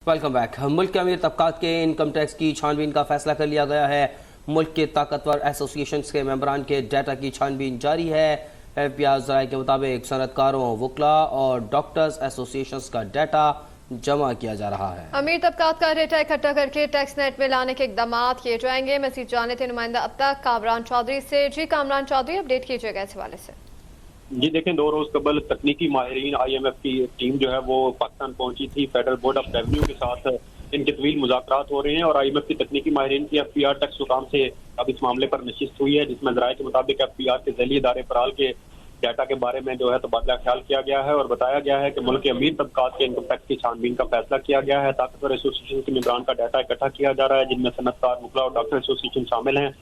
Welcome back. मुल्क के अमीर तबकात के इनकम टैक्स की छानबीन का फैसला कर लिया गया है। मुल्क के ताकतवर एसोसिएशन के मेंबरान के डाटा की छानबीन जारी है। FBI ज़राए के मुताबिक सनतकारों, वकला और डॉक्टर्स एसोसिएशन का डाटा जमा किया जा रहा है। अमीर तबकात का डाटा इकट्ठा करके टैक्स नेट में लाने के इकदाम किए जाएंगे। मजीद जाने थे नुमाइंदा अब तक कामरान चौधरी से। जी कामरान चौधरी, अपडेट कीजिएगा इस हवाले से। जी देखें, 2 रोज कबल तकनीकी माहिरीन IMF की टीम जो है वो पाकिस्तान पहुंची थी। फेडरल बोर्ड ऑफ रेवेन्यू के साथ इनके तवील मुज़ाकरात हो रहे हैं और IMF की तकनीकी माहिरीन की FPR टैक्स हुकाम से अब इस मामले पर नशिस्त हुई है, जिसमें ज़राए के मुताबिक FPR के ज़ैली इदारे फराल के डाटा के बारे में जो है तबादला ख्याल किया गया है और बताया गया है कि मुल्क के अमीर तबकात के इनकम टैक्स की छानबीन का फैसला किया गया है। ताकतवर एसोसिएशन के मेंबरान का डाटा इकट्ठा किया जा रहा है, जिनमें सनतकार, वकला और डॉक्टर एसोसिएशन शामिल हैं।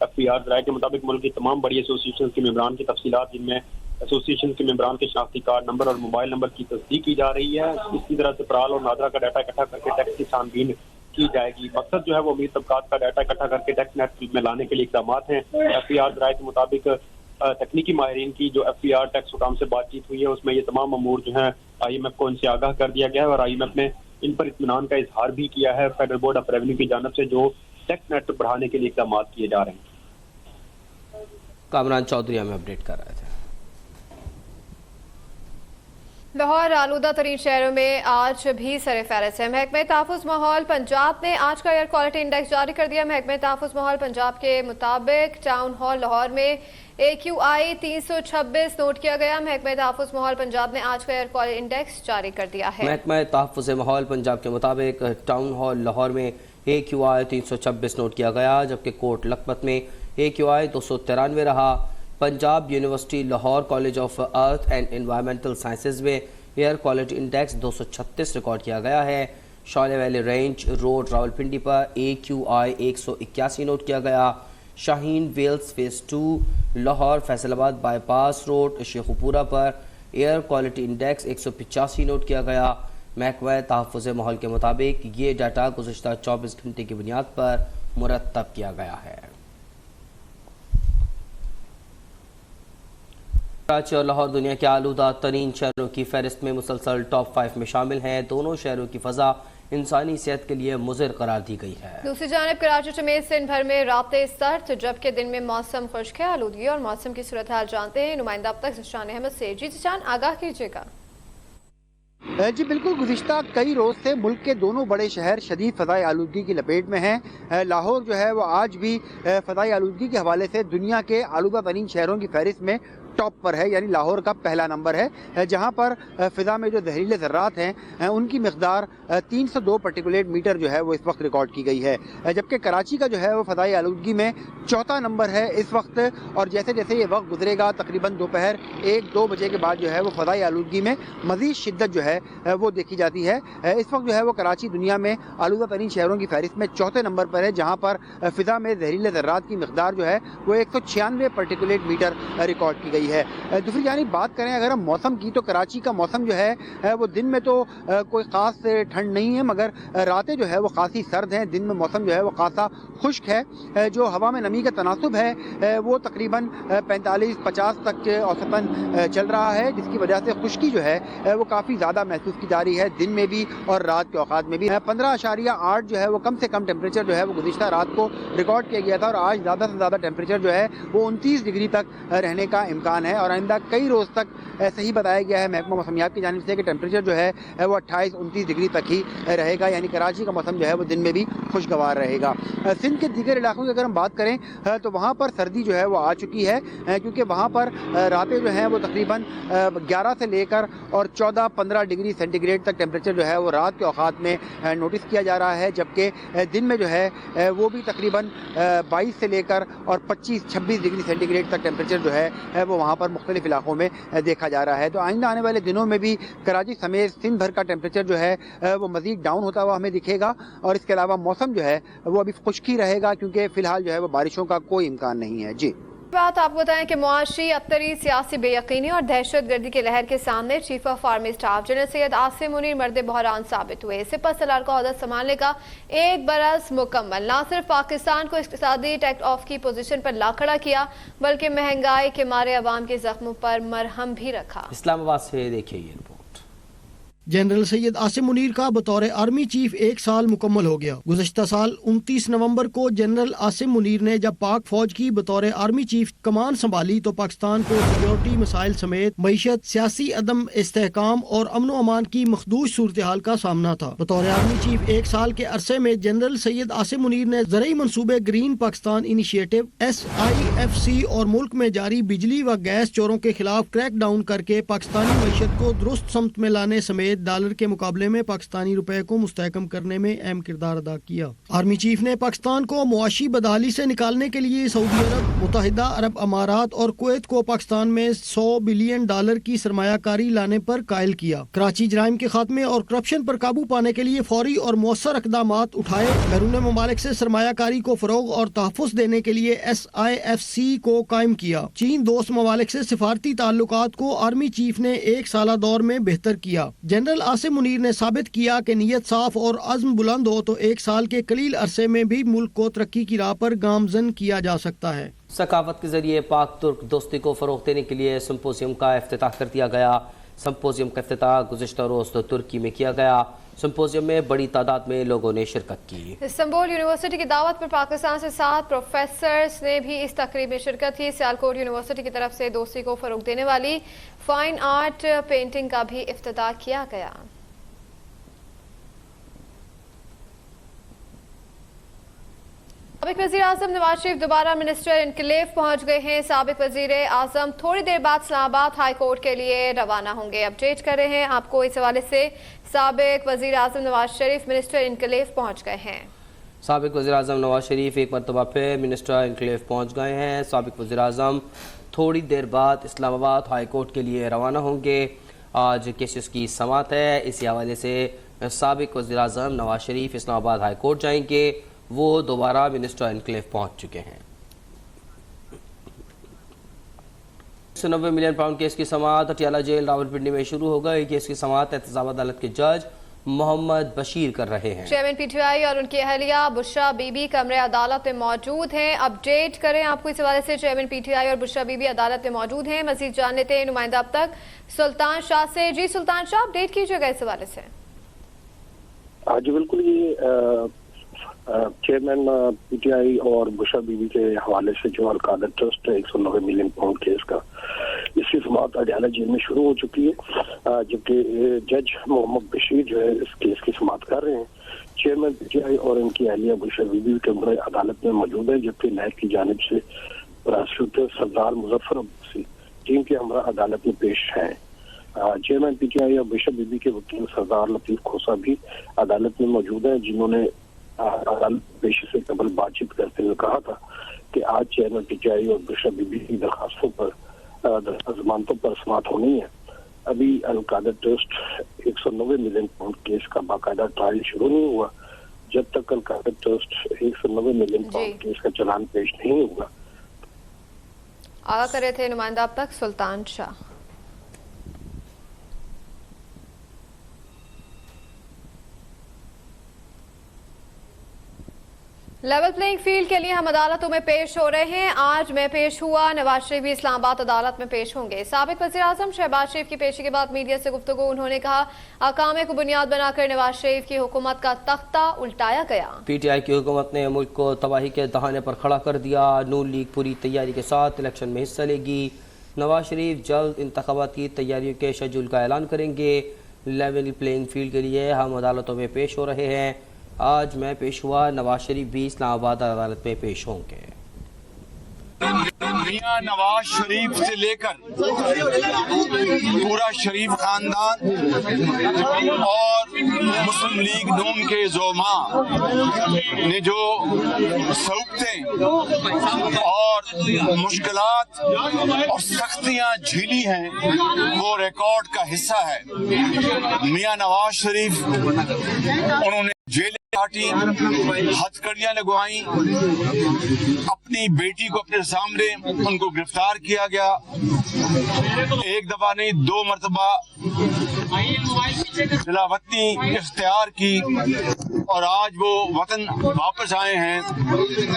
FPR ज़राए के मुताबिक मुल्क की तमाम बड़ी एसोसिएशन के मेंबरान की तफसीलात, जिनमें एसोसिएशन के मेंबरान के शनाख्ती कार्ड नंबर और मोबाइल नंबर की तस्दीक की जा रही है। इसी तरह से फराल और नादरा का डाटा इकट्ठा करके टैक्स की छानबीन की जाएगी। मकसद जो है वो अमीर तबकात का डाटा इकट्ठा करके टैक्स नेट में लाने के लिए इकदाम हैं। FPR ज़राए के मुताबिक तकनीकी माहिरीन की जो FPR टैक्स हुकाम से बातचीत हुई है, उसमें ये तमाम अमूर जो है IMF को इनसे आगाह कर दिया गया है और IMF ने इन पर इत्मीनान का इजहार भी किया है फेडरल बोर्ड ऑफ रेवेन्यू की जानिब से, जो टैक्स नेट बढ़ाने के लिए इकदाम किए जा रहे हैं। कामरान चौधरी हमें अपडेट कर रहे थे। लाहौर आलूदा तरीन शहरों में आज भी सरे फहरिस्त है। महकमे तहफ़्फ़ुज़ माहौल पंजाब ने आज का एयर क्वालिटी इंडेक्स जारी कर दिया। महकमे तहफ़्फ़ुज़ माहौल पंजाब के मुताबिक टाउन हॉल लाहौर में AQI 326 नोट किया गया। महकमे तहफ़्फ़ुज़ माहौल पंजाब ने आज का एयर क्वालिटी इंडेक्स जारी कर दिया है। महकमे तहफ़्फ़ुज़ माहौल पंजाब के मुताबिक टाउन हॉल लाहौर में AQI 326 नोट किया गया, जबकि कोट लखपत में AQI 293 रहा। Punjab university Lahore college of earth and environmental sciences में एयर क्वालिटी इंडेक्स 236 रिकॉर्ड किया गया है। Shalley valley range road Rawalpindi पर AQI 181 नोट किया गया। Shaheen wells phase 2 Lahore Faisalabad bypass road Sheikhupura पर एयर क्वालिटी इंडेक्स 185 नोट किया गया। महकमा तहफ़्फ़ुज़ माहौल के मुताबिक ये डाटा गुज़श्ता 24 घंटे की बुनियाद पर मुरतब किया गया है। कराची और लाहौर दुनिया के आलूदा तरीन शहरों की फहरिस्त में मुसलसल टॉप 5 में शामिल हैं। दोनों शहरों की फ़ज़ा इंसानी सेहत के लिए मुज़र करार दी गई है। दूसरी जानिब कराची समेत दिन भर में रातें सर्द, जबकि दिन में मौसम खुश्क है। आलूदगी और मौसम की सूरत हाल जानते हैं नुमाइंदा अब तक जिशान अहमद से। जी जिशान, आगाह कीजिएगा। जी बिल्कुल, गुज़िश्ता कई रोज़ से मुल्क के दोनों बड़े शहर शदीद फ़ज़ाई आलूदगी की लपेट में हैं। लाहौर जो है वो आज भी फ़ज़ाई आलूदगी के हवाले से दुनिया के आलूदा तरीन शहरों की फहरिस्त में टॉप पर है, यानी लाहौर का पहला नंबर है, जहां पर फ़िज़ा में जो जहरीले ज़र्रात हैं उनकी मकदार 302 पार्टिकुलेट मीटर जो है वो इस वक्त रिकॉर्ड की गई है। जबकि कराची का जो है वो फ़ज़ाई आलूदगी में चौथा नंबर है इस वक्त। और जैसे जैसे ये वक्त गुजरेगा तकरीबन दोपहर 1-2 बजे के बाद जो है वो फ़ज़ाई आलूदगी में मज़ीद शिद्दत जो है वो देखी जाती है। इस वक्त जो है वो कराची दुनिया में आलूदा तरीन शहरों की फहरिस्त में चौथे नंबर पर है, जहाँ पर फ़िज़ा में जहरीले ज़र्रात की मकदार जो है वो 196 पार्टिकुलेट मीटर रिकॉर्ड की गई है। दूसरी जानिब बात करें अगर हम मौसम की, तो कराची का मौसम जो है वो दिन में तो कोई ख़ास ठंड नहीं है, मगर रातें जो है वो खासी सर्द हैं। दिन में मौसम जो है वो खासा खुश्क है। जो हवा में नमी का तनासुब है वो तकरीबन 45-50 तक औसतन चल रहा है, जिसकी वजह से खुश्की जो है वो काफ़ी ज़्यादा महसूस की जा रही है, दिन में भी और रात के औकात में भी। 15.8 जो है वो कम से कम टेम्परेचर जो है वो गुज़िश्ता रात को रिकॉर्ड किया गया था और आज ज़्यादा से ज़्यादा टेम्परेचर जो है वो 29 डिग्री तक रहने का इम्कान है। और आइंदा कई रोज़ तक ऐसे ही बताया गया है महकमा मौसमियात की जानिब से कि टेम्परेचर जो है वो 28-29 डिग्री तक ही रहेगा, यानी कराची का मौसम जो है वो दिन में भी खुशगवार रहेगा। सिंध के दीगर इलाकों की अगर हम बात करें तो वहाँ पर सर्दी जो है वो आ चुकी है, क्योंकि वहाँ पर रातें जो हैं वो तकरीबन 11 से लेकर और 14-15 डिग्री सेंटीग्रेड तक टेम्परेचर जो है वो रात के औकात में नोटिस किया जा रहा है, जबकि दिन में जो है वो भी तकरीबन 22 से लेकर और 25-26 डिग्री सेंटीग्रेड तक टेम्परेचर जो है वो वहाँ पर मुख्तलिफ इलाकों में देखा जा रहा है। तो आइंदा आने वाले दिनों में भी कराची समेत सिंध भर का टेम्परेचर जो है वो मज़ीद डाउन होता हुआ हमें दिखेगा। और इसके अलावा मौसम जो है वो अभी खुश्की रहेगा, क्योंकि फ़िलहाल जो है वो बारिशों का कोई इम्कान नहीं है। जी बात आपको बताएं कि मुआशी, अबतरी, सियासी बेयकीनी और दहशत गर्दी के लहर के सामने chief of army staff general Syed Asim Munir मर्द बहरान साबित हुए। सिपह सलार का ओहदा संभालने का 1 बरस मुकम्मल न सिर्फ पाकिस्तान को इक़्तिसादी टेक ऑफ की पोजीशन पर ला खड़ा किया, बल्कि महंगाई के मारे अवाम के जख्मों पर मरहम भी रखा। इस्लामाबाद से देखिए ये रिपोर्ट। जनरल सैयद आसिम मुनीर का बतौर आर्मी चीफ 1 साल मुकम्मल हो गया। गुज़श्ता साल 29 नवंबर को जनरल आसिम मुनीर ने जब पाक फौज की बतौर आर्मी चीफ कमान संभाली तो पाकिस्तान को सिक्योरिटी मसाइल समेत मईशत, सियासी अदम इस्तेहकाम और अमन व अमान की मखदूश सूरत हाल का सामना था। बतौर आर्मी चीफ 1 साल के अरसे में जनरल सैयद आसिम मुनीर ने ज़रई मंसूबे ग्रीन पाकिस्तान इनिशिएटिव SIFC और मुल्क में जारी बिजली व गैस चोरों के खिलाफ क्रैक डाउन करके पाकिस्तानी मईशत को दुरुस्त समत में लाने समेत डॉलर के मुकाबले में पाकिस्तानी रुपए को मुस्तहकम करने में अहम किरदार अदा किया। आर्मी चीफ ने पाकिस्तान को मुआशी बदहाली से निकालने के लिए सऊदी अरब, मुत्तहिदा अरब अमारात और कुवैत को पाकिस्तान में $100 बिलियन की सरमायाकारी लाने पर कायल किया। कराची जराइम के खात्मे और करप्शन पर काबू पाने के लिए फौरी और मौसर इक़दामात उठाए। बैरून ममालिक से सरमायाकारी को फरोग और तहफ़्फ़ुज़ देने के लिए SIFC को कायम किया। चीन दोस्त ममालिक से सिफारती ताल्लुकात को आर्मी चीफ ने 1 साला दौर में बेहतर किया। जनरल आसिम मुनीर ने साबित किया कि नीयत साफ और अज़्म बुलंद हो तो 1 साल के कलील अरसे में भी मुल्क को तरक्की की राह पर गामजन किया जा सकता है। सकाफत के जरिए पाक तुर्क दोस्ती को फ़रोग़ देने के लिए सिम्पोजियम का इफ्तिताह कर दिया गया। सिम्पोजियम का इफ्तिताह गुज़िश्ता रोज़ तुर्की में किया गया। सिम्पोजियम में बड़ी तादाद में लोगों ने शिरकत की। इस्तांबुल यूनिवर्सिटी की दावत पर पाकिस्तान से 7 प्रोफेसर्स ने भी इस तकरीब में शिरकत की। सियालकोट यूनिवर्सिटी की तरफ से दोस्ती को फ़रोग़ देने वाली फाइन आर्ट पेंटिंग का भी इफ्तिताह किया गया। साबिक वज़ीर आज़म नवाज शरीफ दोबारा मिनिस्टर इनकलेव पहुंच गए हैं। साबिक वज़ीर आज़म थोड़ी देर बाद इस्लामाबाद हाई कोर्ट के लिए रवाना होंगे। अपडेट कर रहे हैं आपको इस हवाले से। साबिक वज़ीर आज़म नवाज शरीफ मिनिस्टर इनकलेव पहुंच गए हैं। साबिक वज़ीर आज़म नवाज शरीफ एक मरतबा फिर मिनिस्टर इनकलेव पहुंच गए हैं। साबिक वज़ीर आज़म थोड़ी देर बाद इस्लामाबाद हाई कोर्ट के लिए रवाना होंगे। आज केसेस की समाअत है। इसी हवाले से साबिक वज़ीर आज़म नवाज शरीफ इस्लामाबाद हाई कोर्ट जाएंगे। वो दोबारा मिनिस्टर इनकलेव पहुंच चुके हैं। 190 मिलियन पाउंड केस की समाअत अटियाला जेल रावलपिंडी में शुरू हो गई। केस की समाअत एहतसाब अदालत के जज मोहम्मद बशीर कर रहे हैं। चेयरमैन PTI और उनकी अहलिया बुशरा बीबी कमरे अदालत में मौजूद हैं। अपडेट करें आपको इस हवाले से। चेयरमैन PTI और बुशरा बीबी अदालत में मौजूद हैं। मजीद जान लेते हैं नुमाइंदा अब तक सुल्तान शाह से। जी सुल्तान शाह, अपडेट कीजिएगा इस हवाले से। जी बिल्कुल, ये चेयरमैन PTI और बुशरा बीबी के हवाले से जो Al-Qadir trust 190 million pound case का, इसकी समाअत अडियाला जेल में शुरू हो चुकी है, जबकि जज मोहम्मद बशीर जो है इस केस की समाअत कर रहे हैं। चेयरमैन PTI और इनकी अहलिया बुशरा बीबी कमरे अदालत में मौजूद है, जबकि नायब की जानिब से प्रोसिक्यूटर सरदार मुजफ्फर अब्बासी टीम के हमरा अदालत में पेश हैं। चेयरमैन PTI और बुशरा बीबी के वकील सरदार लतीफ खोसा भी अदालत में मौजूद हैं, जिन्होंने अदालत पेशी से कबल बातचीत करते हुए कहा था कि आज चेयरमैन PTI और बुशरा बीबी की दरखास्तों पर जमानतों पर समाअत होनी है। अभी Al-Qadir trust 190 million pound case का बाकायदा ट्रायल शुरू नहीं हुआ। जब तक Al-Qadir trust 190 million pound case का चालान पेश नहीं हुआ। आगा कर रहे थे नुमाइंदा अब तक सुल्तान शाह। लेवल प्लेइंग फील्ड के लिए हम अदालतों में पेश हो रहे हैं। आज मैं पेश हुआ, नवाज शरीफ भी इस्लामाबाद अदालत में पेश होंगे। साबिक वज़ीर आज़म शहबाज शरीफ की पेशी के बाद मीडिया से गुफ्तगू उन्होंने कहा, अकामे को बुनियाद बनाकर नवाज शरीफ की हुकूमत का तख्ता उल्टाया गया। PTI की हुकूमत ने मुल्क को तबाही के दहाने पर खड़ा कर दिया। नून लीग पूरी तैयारी के साथ इलेक्शन में हिस्सा लेगी। नवाज शरीफ जल्द इंतखाबाती तैयारियों के शेड्यूल का ऐलान करेंगे। लेवल प्लेइंग फील्ड के लिए हम अदालतों में पेश हो रहे हैं। आज मैं पेश हुआ, नवाज शरीफ भी इस्लामाबाद अदालत में पेश होंगे। मियां नवाज शरीफ से लेकर पूरा शरीफ खानदान और मुस्लिम लीग नून के ज़ोमा ने जो सऊक़तें और मुश्किलात और सख्तियां झेली हैं, वो रिकॉर्ड का हिस्सा है। मियां नवाज शरीफ, उन्होंने जेल काटी, हथकड़ियां लगवाई, अपनी बेटी को अपने सामने उनको गिरफ्तार किया गया। एक दफा नहीं, 2 मरतबा खिलाफती इख्तियार की और आज वो वतन वापस आए हैं।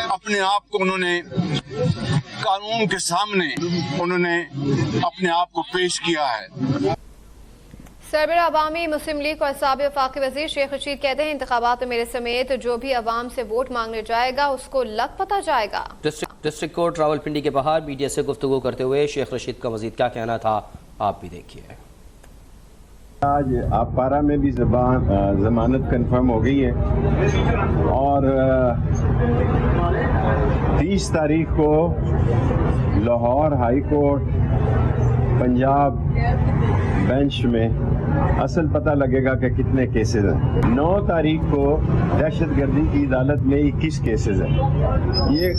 अपने आप को उन्होंने कानून के सामने उन्होंने अपने आप को पेश किया है। सरबराह अवामी मुस्लिम लीग और साबिक़ वफाकी वज़ीर शेख रशीद कहते हैं, इंतखाबात में मेरे समेत जो भी अवाम से वोट मांगने जाएगा उसको लग पता जाएगा। डिस्ट्रिक्ट कोर्ट रावलपिंडी के बाहर मीडिया से गुफ्तगू करते हुए शेख रशीद का मजीद क्या कहना था, आप भी देखिए। आज आपारा में भी जमानत कंफर्म हो गई है और 30 तारीख को Lahore high court Punjab bench में असल पता लगेगा कि कितने केसेस हैं। 9 तारीख को दहशतगर्दी की अदालत में 21 केसेस हैं। ये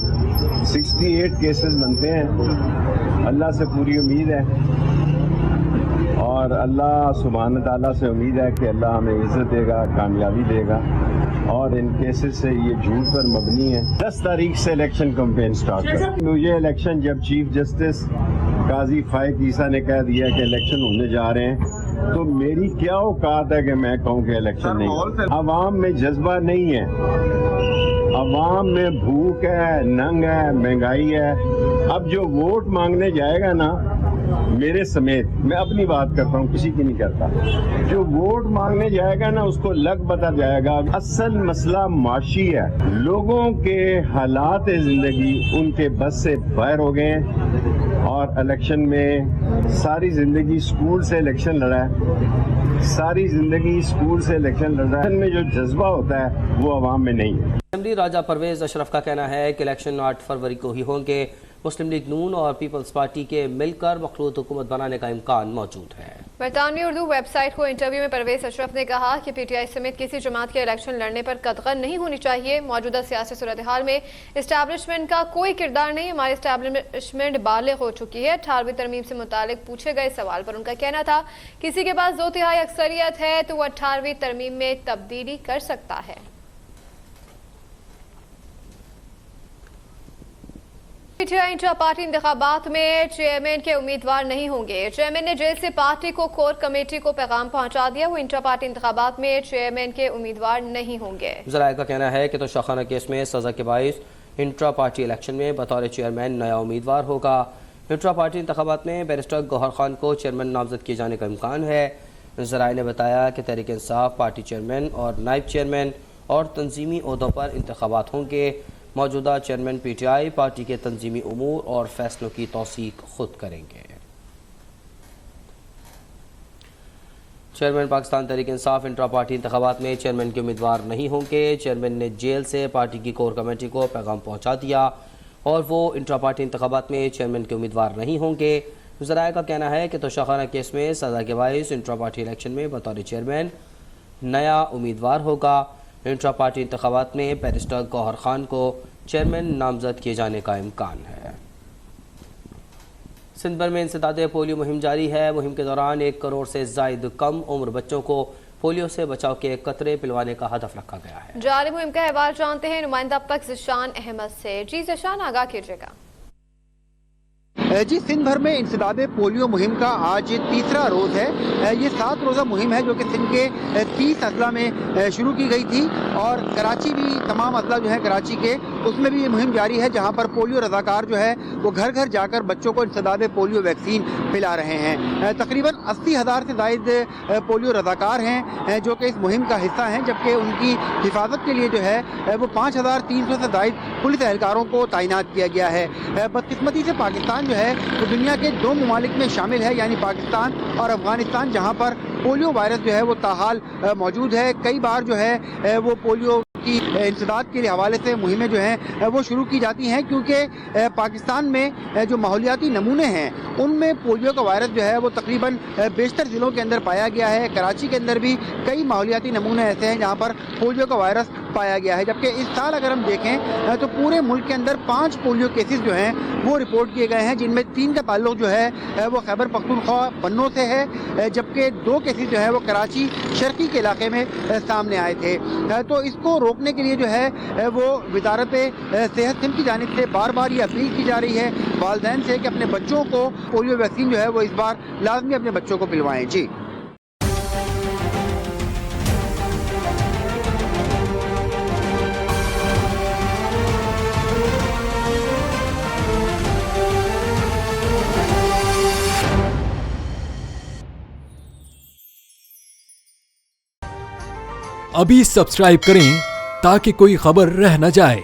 68 केसेस बनते हैं। अल्लाह से पूरी उम्मीद है और अल्लाह सुभान ताला से उम्मीद है कि अल्लाह हमें इज्जत देगा, कामयाबी देगा और इन केसेस से ये झूठ पर मबनी है। 10 तारीख से इलेक्शन कैंपेन स्टार्ट है। मुझे इलेक्शन जब चीफ जस्टिस काजी फाइक ईसा ने कह दिया कि इलेक्शन होने जा रहे हैं तो मेरी क्या औकात है कि मैं कहूँ कि इलेक्शन नहीं। अवाम में जज्बा नहीं है, अवाम में भूख है, नंग है, महंगाई है। अब जो वोट मांगने जाएगा ना, मेरे समेत, मैं अपनी बात करता हूँ, किसी की नहीं करता, जो वोट मांगने जाएगा ना उसको लग पता जाएगा। असल मसला माशी है, लोगों के हालात जिंदगी उनके बस से बाहर हो गए हैं और इलेक्शन में सारी जिंदगी स्कूल से इलेक्शन लड़ा है, सारी जिंदगी स्कूल से इलेक्शन लड़ा है, में जो जज्बा होता है वो अवाम में नहीं है। असेंबली राजा परवेज अशरफ का कहना है कि इलेक्शन 8 फरवरी को ही होंगे। मुस्लिम लीग नून और पीपल्स पार्टी के मिलकर मखलूत हुकूमत बनाने का इम्कान मौजूद है। बरतानवी उर्दू वेबसाइट को इंटरव्यू में परवेज अशरफ ने कहा कि पीटीआई समेत किसी जमात के इलेक्शन लड़ने पर कतगन नहीं होनी चाहिए। मौजूदा सियासी सूरत हाल में इस्टेब्लिशमेंट का कोई किरदार नहीं। हमारी इस्टेब्लिशमेंट बालिग हो चुकी है। 18वीं तरमीम से मुतालिक पूछे गए सवाल पर उनका कहना था, किसी के पास 2/3 अक्सरियत है तो वो 18वीं तरमीम में तब्दीली कर सकता है। पीटीआई इंट्रा पार्टी इंतखाबात में चेयरमैन के उम्मीदवार नहीं होंगे। चेयरमैन ने जेल से पार्टी को कोर कमेटी को पैगाम पहुंचा दिया, वो इंट्रा पार्टी इंतखाबात में चेयरमैन के उम्मीदवार नहीं होंगे। ज़राए का कहना है कि तोशाखाना केस में सजा के बाइस इंट्रा पार्टी इलेक्शन में बतौर चेयरमैन नया उम्मीदवार होगा। इंट्रा पार्टी इंतखाबात में बैरिस्टर गौहर खान को चेयरमैन नामजद किए जाने का इम्कान है। ज़राए ने बताया कि तहरीक इंसाफ पार्टी चेयरमैन और नायब चेयरमैन और तंजीमी ओहदों पर इंतखाबात होंगे। मौजूदा चेयरमैन पीटीआई पार्टी के तंजीमी उमूर और फैसलों की तौसीक खुद करेंगे। Chairman Pakistan Tehreek Insaf intra party इंतखाबात में चेयरमैन के उम्मीदवार नहीं होंगे। चेयरमैन ने जेल से पार्टी की कोर कमेटी को पैगाम पहुंचा दिया और वो इंट्रा पार्टी इंतखाबात में चेयरमैन के उम्मीदवार नहीं होंगे। ज़राए का कहना है कि तोशाखाना केस में सजा के बाइस इंट्रा पार्टी इलेक्शन में बतौर चेयरमैन नया उम्मीदवार होगा। इंट्रा पार्टी इंतखाबात में बैरिस्टर गौहर खान को चेयरमैन नामजद किए जाने का इम्कान है। सिंध भर में इंसदाद पोलियो मुहिम जारी है। मुहिम के दौरान 1 करोड़ से ज़ायद कम उम्र बच्चों को पोलियो से बचाव के कतरे पिलवाने का हदफ रखा गया है। जारी मुहिम का अहवाल जानते हैं नुमाइंदा पक ज़िशान अहमद से। जी ज़िशान, आगाह कीजिएगा। जी, सिंध भर में इंसदाद पोलियो मुहिम का आज तीसरा रोज़ है। ये 7 रोज़ा मुहिम है जो कि सिंध के 30 अजला में शुरू की गई थी और कराची भी, तमाम अजला जो है कराची के, उसमें भी ये मुहिम जारी है जहां पर पोलियो रज़ाकार जो है वो घर घर जाकर बच्चों को इंसदाद पोलियो वैक्सीन पिला रहे हैं। तकरीबन 80,000 से ज़ायद पोलियो रज़ाकार हैं जो कि इस मुहिम का हिस्सा हैं, जबकि उनकी हिफाजत के लिए जो है वो 5,300 से ज़ायद पुलिस एहलकारों को तैनात किया गया है। बदकिस्मती से पाकिस्तान जो है वो दुनिया के 2 ममालिक में शामिल है, यानी पाकिस्तान और अफगानिस्तान, जहां पर पोलियो वायरस जो है वो ताहाल मौजूद है। कई बार जो है वो पोलियो की इंसदाद के हवाले से मुहिमें जो हैं वो शुरू की जाती हैं, क्योंकि पाकिस्तान में जो माहौलियाती नमूने हैं उनमें पोलियो का वायरस जो है वो तकरीबन बेशतर ज़िलों के अंदर पाया गया है। कराची के अंदर भी कई माहौलियाती नमूने ऐसे हैं जहाँ पर पोलियो का वायरस पाया गया है, जबकि इस साल अगर हम देखें तो पूरे मुल्क के अंदर 5 पोलियो केसेस जो हैं वो रिपोर्ट किए गए हैं, जिनमें 3 का ताल्लुक जो है वो खैबर पख्तूनख्वा बन्नों से है, जबकि 2 केसेस जो है वो कराची शर्की के इलाके में सामने आए थे। तो इसको रोकने के लिए जो है वो वजारत सेहत सिंध की जानिब से बार बार ये अपील की जा रही है वालिदैन से कि अपने बच्चों को पोलियो वैक्सीन जो है वो इस बार लाजमी अपने बच्चों को पिलवाएं। जी। अभी सब्सक्राइब करें ताकि कोई खबर रह न जाए।